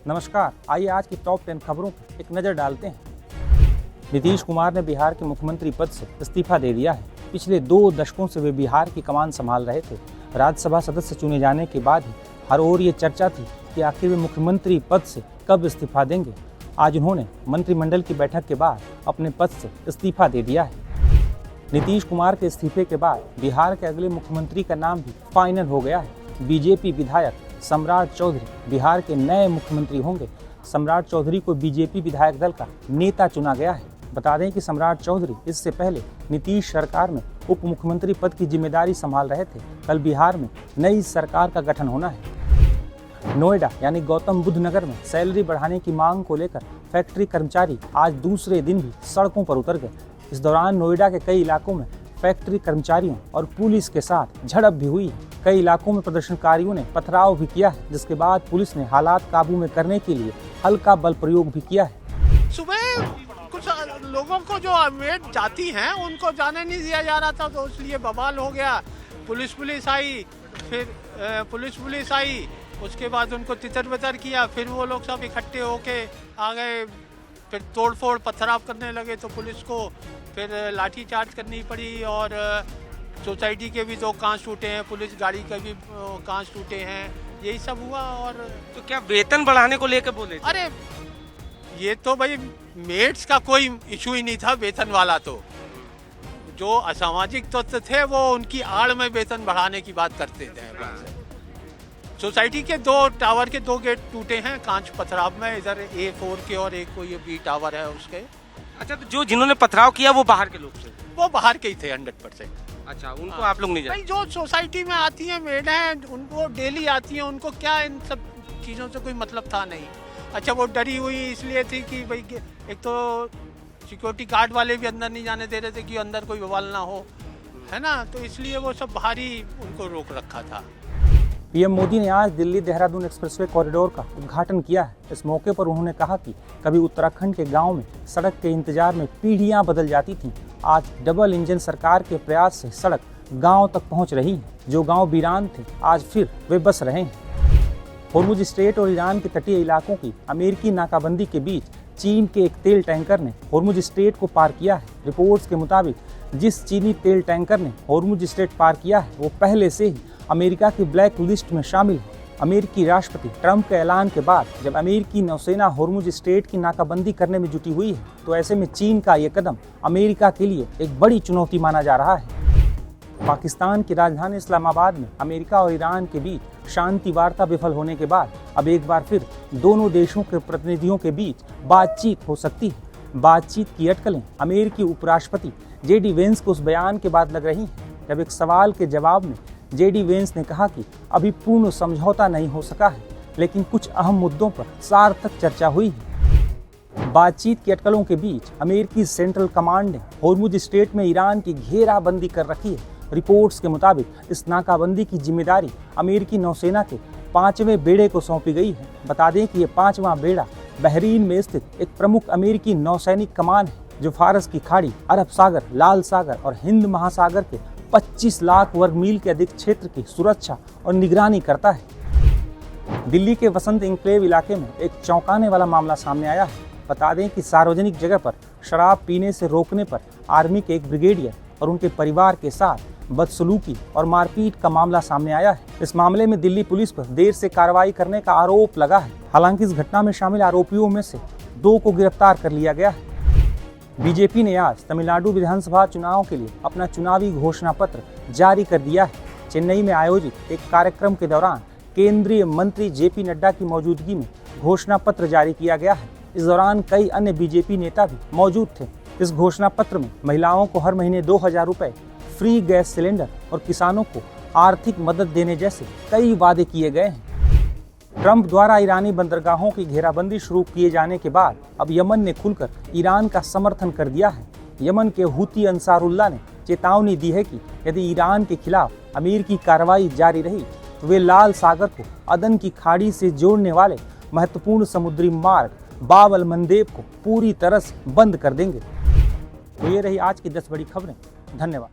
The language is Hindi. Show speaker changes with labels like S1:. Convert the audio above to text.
S1: नमस्कार, आइए आज की टॉप 10 खबरों पर एक नज़र डालते हैं। नीतीश कुमार ने बिहार के मुख्यमंत्री पद से इस्तीफा दे दिया है। पिछले 2 दशकों से वे बिहार की कमान संभाल रहे थे। राज्यसभा सदस्य चुने जाने के बाद ही हर ओर ये चर्चा थी कि आखिर वे मुख्यमंत्री पद से कब इस्तीफा देंगे। आज उन्होंने मंत्रिमंडल की बैठक के बाद अपने पद से इस्तीफा दे दिया है। नीतीश कुमार के इस्तीफे के बाद बिहार के अगले मुख्यमंत्री का नाम भी फाइनल हो गया है। बीजेपी विधायक सम्राट चौधरी बिहार के नए मुख्यमंत्री होंगे। सम्राट चौधरी को बीजेपी विधायक दल का नेता चुना गया है। बता दें कि सम्राट चौधरी इससे पहले नीतीश सरकार में उप मुख्यमंत्री पद की जिम्मेदारी संभाल रहे थे। कल बिहार में नई सरकार का गठन होना है। नोएडा यानी गौतम बुद्ध नगर में सैलरी बढ़ाने की मांग को लेकर फैक्ट्री कर्मचारी आज दूसरे दिन भी सड़कों पर उतर गए। इस दौरान नोएडा के कई इलाकों में फैक्ट्री कर्मचारियों और पुलिस के साथ झड़प भी हुई है। कई इलाकों में प्रदर्शनकारियों ने पथराव भी किया है, जिसके बाद पुलिस ने हालात काबू में करने के लिए हल्का बल प्रयोग भी किया है।
S2: सुबह कुछ लोगों को जो अमेठ जाती हैं उनको जाने नहीं दिया जा रहा था, तो इसलिए बवाल हो गया। पुलिस आई, फिर पुलिस आई, उसके बाद उनको तितर बितर किया, फिर वो लोग सब इकट्ठे होके आ गए, फिर तोड़फोड़ पथराव करने लगे, तो पुलिस को फिर लाठी चार्ज करनी पड़ी। और सोसाइटी के भी 2 कांच टूटे हैं, पुलिस गाड़ी के भी कांच टूटे हैं, यही सब हुआ। और
S3: तो क्या वेतन बढ़ाने को लेकर बोले थे?
S2: अरे ये तो भाई मेट्स का कोई इशू ही नहीं था, वेतन वाला तो जो असामाजिक तत्व थे वो उनकी आड़ में वेतन बढ़ाने की बात करते थे। सोसाइटी के 2 टावर के 2 गेट टूटे हैं कांच पथराव में, इधर A4 के और एक कोई B टावर है उसके।
S3: अच्छा, तो जिन्होंने पथराव किया वो बाहर के लोग थे?
S2: वो बाहर के ही थे 100%।
S3: अच्छा, उनको आप लोग नहीं जानते?
S2: भाई जो सोसाइटी में आती हैं मेड हैं, उनको डेली आती हैं, उनको क्या इन सब चीज़ों से कोई मतलब था नहीं। अच्छा, वो डरी हुई इसलिए थी कि भाई एक तो सिक्योरिटी गार्ड वाले भी अंदर नहीं जाने दे रहे थे कि अंदर कोई बवाल ना हो, है ना, तो इसलिए वो सब बाहर ही उनको रोक रखा था।
S1: पीएम मोदी ने आज दिल्ली देहरादून एक्सप्रेसवे कॉरिडोर का उद्घाटन किया है। इस मौके पर उन्होंने कहा कि कभी उत्तराखंड के गांव में सड़क के इंतजार में पीढ़ियां बदल जाती थीं। आज डबल इंजन सरकार के प्रयास से सड़क गांव तक पहुंच रही है। जो गांव वीरान थे आज फिर वे बस रहे हैं। होर्मुज स्ट्रेट और ईरान के तटीय इलाकों की अमेरिकी नाकाबंदी के बीच चीन के एक तेल टैंकर ने होर्मुज स्ट्रेट को पार किया है। रिपोर्ट्स के मुताबिक जिस चीनी तेल टैंकर ने होर्मुज स्ट्रेट पार किया है वो पहले से ही अमेरिका की ब्लैक लिस्ट में शामिल है। अमेरिकी राष्ट्रपति ट्रंप के ऐलान के बाद जब अमेरिकी नौसेना होर्मुज स्ट्रेट की नाकाबंदी करने में जुटी हुई है, तो ऐसे में चीन का ये कदम अमेरिका के लिए एक बड़ी चुनौती माना जा रहा है। पाकिस्तान की राजधानी इस्लामाबाद में अमेरिका और ईरान के बीच शांति वार्ता विफल होने के बाद अब एक बार फिर दोनों देशों के प्रतिनिधियों के बीच बातचीत हो सकती है। बातचीत की अटकलें अमेरिकी उपराष्ट्रपति JD वेंस को उस बयान के बाद लग रही हैं जब एक सवाल के जवाब में JD वेंस ने कहा कि अभी पूर्ण समझौता नहीं हो सका है, लेकिन कुछ अहम मुद्दों पर सार्थक चर्चा हुई है। बातचीत की अटकलों के बीच अमेरिकी सेंट्रल कमांड ने होर्मुज स्ट्रेट में ईरान की घेराबंदी कर रखी है। रिपोर्ट्स के मुताबिक इस नाकाबंदी की जिम्मेदारी अमेरिकी नौसेना के 5वें बेड़े को सौंपी गई है। बता दें कि ये 5वां बेड़ा बहरीन में स्थित एक प्रमुख अमेरिकी नौसैनिक कमान है, जो फारस की खाड़ी, अरब सागर, लाल सागर और हिंद महासागर के 25 लाख वर्ग मील के अधिक क्षेत्र की सुरक्षा और निगरानी करता है। दिल्ली के वसंत इंक्लेव इलाके में एक चौंकाने वाला मामला सामने आया है। बता दें कि सार्वजनिक जगह पर शराब पीने से रोकने पर आर्मी के एक ब्रिगेडियर और उनके परिवार के साथ बदसलूकी और मारपीट का मामला सामने आया है। इस मामले में दिल्ली पुलिस पर देर से कार्रवाई करने का आरोप लगा है। हालांकि इस घटना में शामिल आरोपियों में से 2 को गिरफ्तार कर लिया गया है। बीजेपी ने आज तमिलनाडु विधानसभा चुनाव के लिए अपना चुनावी घोषणा पत्र जारी कर दिया है। चेन्नई में आयोजित एक कार्यक्रम के दौरान केंद्रीय मंत्री JP नड्डा की मौजूदगी में घोषणा पत्र जारी किया गया है। इस दौरान कई अन्य बीजेपी नेता भी मौजूद थे। इस घोषणा पत्र में महिलाओं को हर महीने 2000 रुपए, फ्री गैस सिलेंडर और किसानों को आर्थिक मदद देने जैसे कई वादे किए गए हैं। ट्रंप द्वारा ईरानी बंदरगाहों की घेराबंदी शुरू किए जाने के बाद अब यमन ने खुलकर ईरान का समर्थन कर दिया है। यमन के हूती अंसारुल्लाह ने चेतावनी दी है कि यदि ईरान के खिलाफ अमेरिकी कार्रवाई जारी रही तो वे लाल सागर को अदन की खाड़ी से जोड़ने वाले महत्वपूर्ण समुद्री मार्ग बाब अल मंदेब को पूरी तरह से बंद कर देंगे। तो ये रही आज की 10 बड़ी खबरें। धन्यवाद।